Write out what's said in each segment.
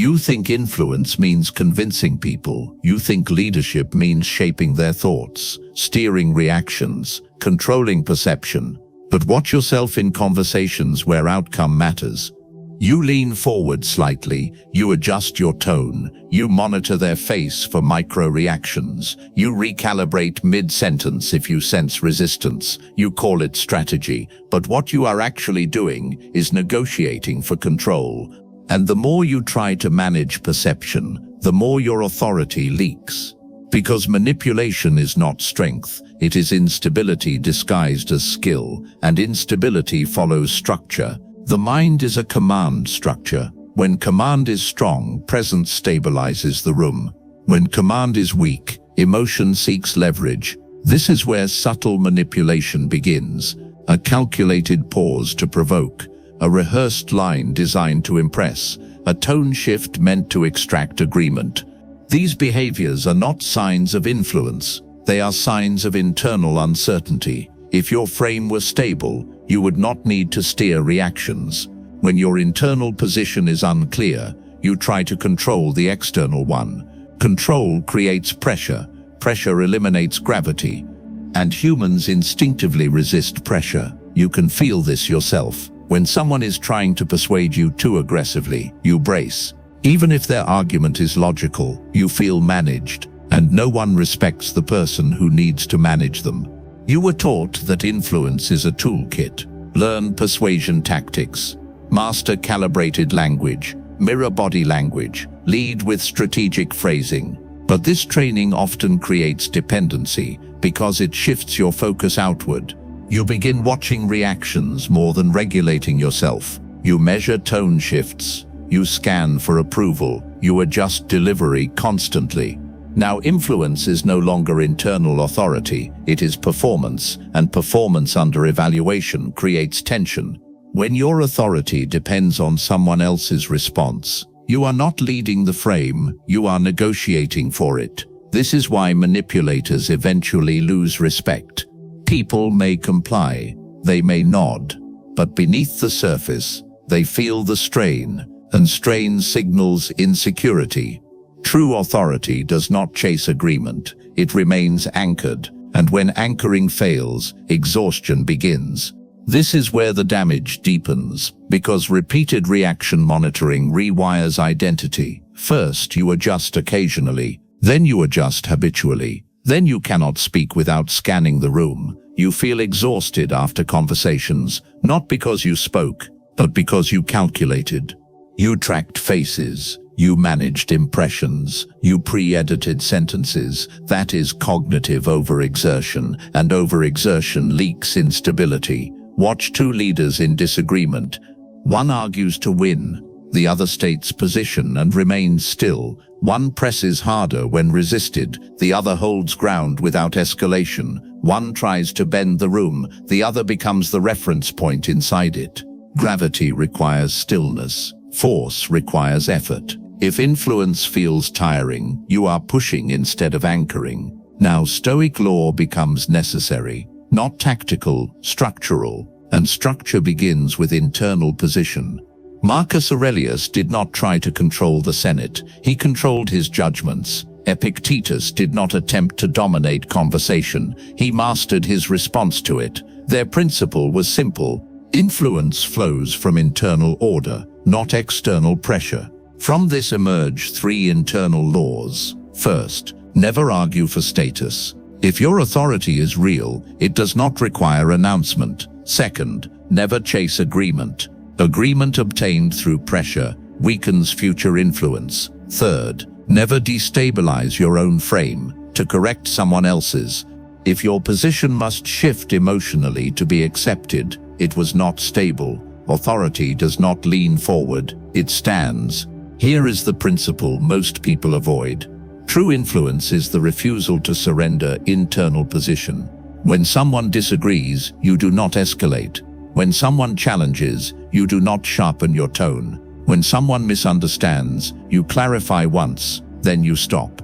You think influence means convincing people. You think leadership means shaping their thoughts, steering reactions, controlling perception. But watch yourself in conversations where outcome matters. You lean forward slightly, you adjust your tone, you monitor their face for micro-reactions, you recalibrate mid-sentence if you sense resistance, you call it strategy, but what you are actually doing is negotiating for control. And the more you try to manage perception, the more your authority leaks. Because manipulation is not strength, it is instability disguised as skill, and instability follows structure. The mind is a command structure. When command is strong, presence stabilizes the room. When command is weak, emotion seeks leverage. This is where subtle manipulation begins. A calculated pause to provoke, a rehearsed line designed to impress, a tone shift meant to extract agreement. These behaviors are not signs of influence. They are signs of internal uncertainty. If your frame were stable, you would not need to steer reactions. When your internal position is unclear, you try to control the external one. Control creates pressure. Pressure eliminates gravity. And humans instinctively resist pressure. You can feel this yourself. When someone is trying to persuade you too aggressively, you brace. Even if their argument is logical, you feel managed. And no one respects the person who needs to manage them. You were taught that influence is a toolkit. Learn persuasion tactics. Master calibrated language. Mirror body language. Lead with strategic phrasing. But this training often creates dependency because it shifts your focus outward. You begin watching reactions more than regulating yourself. You measure tone shifts. You scan for approval. You adjust delivery constantly. Now, influence is no longer internal authority, it is performance, and performance under evaluation creates tension. When your authority depends on someone else's response, you are not leading the frame, you are negotiating for it. This is why manipulators eventually lose respect. People may comply, they may nod, but beneath the surface, they feel the strain, and strain signals insecurity. True authority does not chase agreement, it remains anchored, and when anchoring fails, exhaustion begins. This is where the damage deepens, because repeated reaction monitoring rewires identity. First, you adjust occasionally, then you adjust habitually, then you cannot speak without scanning the room. You feel exhausted after conversations, not because you spoke, but because you calculated. You tracked faces. You managed impressions, you pre-edited sentences. That is cognitive overexertion, and overexertion leaks instability. Watch two leaders in disagreement. One argues to win, the other states position and remains still. One presses harder when resisted, the other holds ground without escalation. One tries to bend the room, the other becomes the reference point inside it. Gravity requires stillness. Force requires effort. If influence feels tiring, you are pushing instead of anchoring. Now, Stoic law becomes necessary, not tactical, structural, and structure begins with internal position. Marcus Aurelius did not try to control the Senate, he controlled his judgments. Epictetus did not attempt to dominate conversation, he mastered his response to it. Their principle was simple: influence flows from internal order, not external pressure. From this emerge three internal laws. First, never argue for status. If your authority is real, it does not require announcement. Second, never chase agreement. Agreement obtained through pressure weakens future influence. Third, never destabilize your own frame to correct someone else's. If your position must shift emotionally to be accepted, it was not stable. Authority does not lean forward, it stands. Here is the principle most people avoid. True influence is the refusal to surrender internal position. When someone disagrees, you do not escalate. When someone challenges, you do not sharpen your tone. When someone misunderstands, you clarify once, then you stop.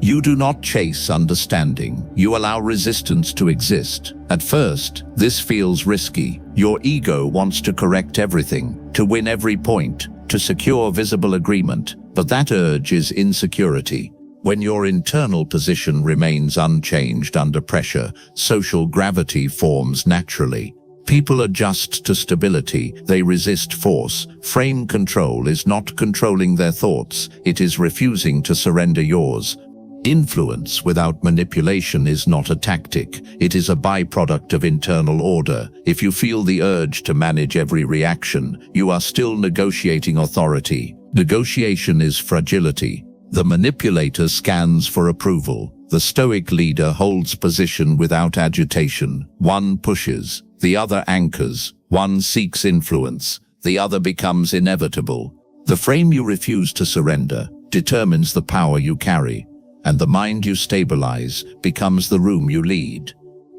You do not chase understanding, you allow resistance to exist. At first, this feels risky. Your ego wants to correct everything, to win every point, to secure visible agreement, but that urge is insecurity. When your internal position remains unchanged under pressure, social gravity forms naturally. People adjust to stability, they resist force. Frame control is not controlling their thoughts, it is refusing to surrender yours. Influence without manipulation is not a tactic, it is a byproduct of internal order. If you feel the urge to manage every reaction, you are still negotiating authority. Negotiation is fragility. The manipulator scans for approval. The Stoic leader holds position without agitation. One pushes, the other anchors. One seeks influence, the other becomes inevitable. The frame you refuse to surrender determines the power you carry, and the mind you stabilize becomes the room you lead.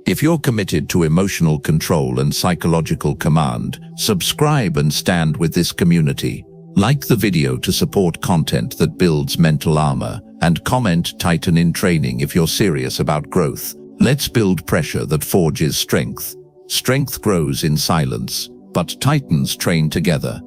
If you're committed to emotional control and psychological command, subscribe and stand with this community. Like the video to support content that builds mental armor, and comment Titan in training if you're serious about growth. Let's build pressure that forges strength. Strength grows in silence, but Titans train together.